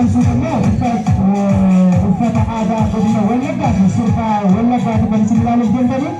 Sudah Ufata ada Godina Walaga Surka Walaga di Bansilalu Gendari.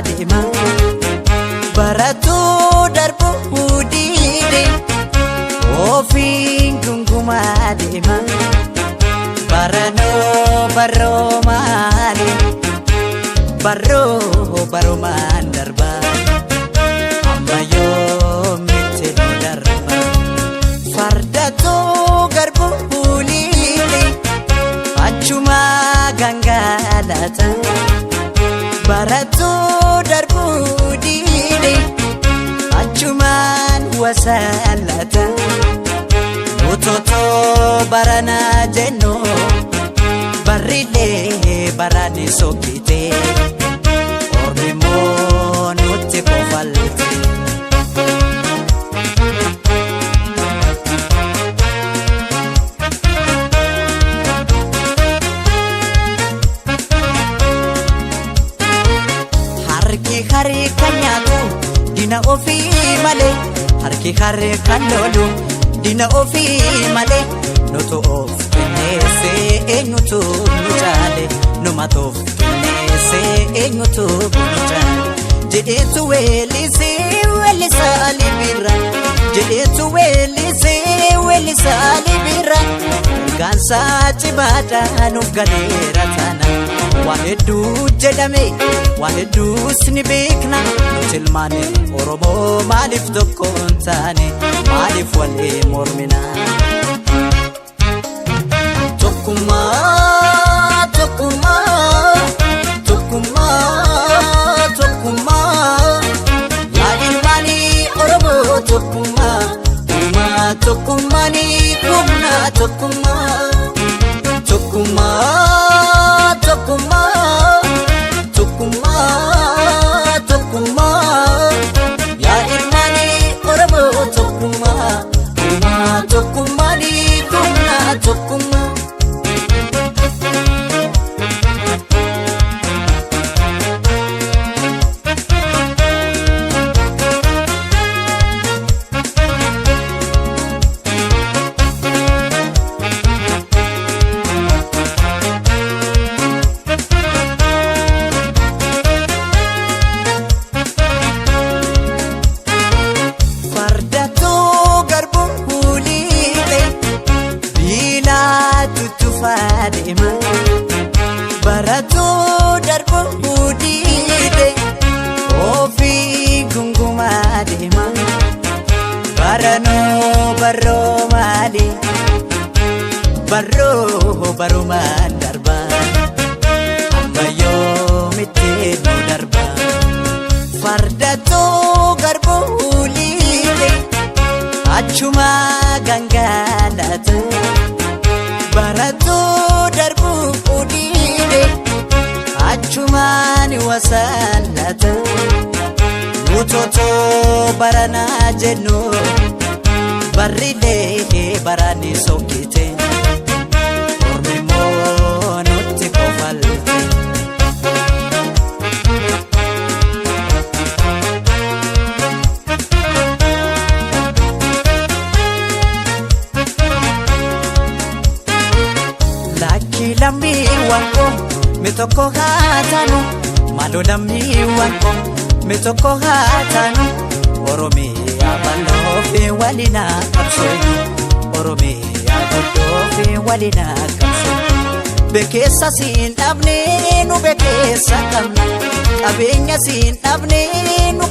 deema baratuu darbuu diide ofiin gungumaa deema baranoo baroo maali baroo baromaan darbaa amma yoomitti nu darba fardatoo garbuu liile achuma gangalata baratuu darbuu diide achumaan wasaalata utotoo barana jennu barrilee barani sokkite ormimoo nutti kofalte harki kan nyaatu dina ofii malee harki kan lolu dina ofii malee nutu of kenneesse eenyutu nu caale numatu of kenneesse eenyutu nu caale jedheetu weellisaa libira jedheetu weellisaa libira gaansaa cibaadhaa nuuf galeera taana waa hedduu jedhame waa hedduus ni beekna nuti ilmaan Oromoo maaliif tokko hin taane maaliif walii mormina tokkummaa tokkummaa tokkummaa tokkummaa yaa ilmaan Oromoo tokkummaa uumaa tokkummaanii humna tokkummaa tokkummaa tokkummaa tokkummaa tokkummaa yaa ilmaan Oromoo tokkummaa uumaa tokkummaanii humna tokkummaa deema baratuu darbuu diide ofii gungumaa deema baranoo baroo maali baroo baromaan darba amma yoomitti nu darba fardatoo garbuu liile achuma gangalata baratuu darbuu diide achumaan wasaalata utotoo barana jennu barrilee barani sokkite ormimoo nutti kofalte lammiiwwan koo mitokko haa taanu maaloo lammiiwwan koo mitokko haa taanu Oromiyaa bal'oo fi walina qabsooynu Oromiyaa bal'oo fi walina qabsooynu bekeessa siin dhabne nu bekeessa qabna qabeenya siin dhabne nu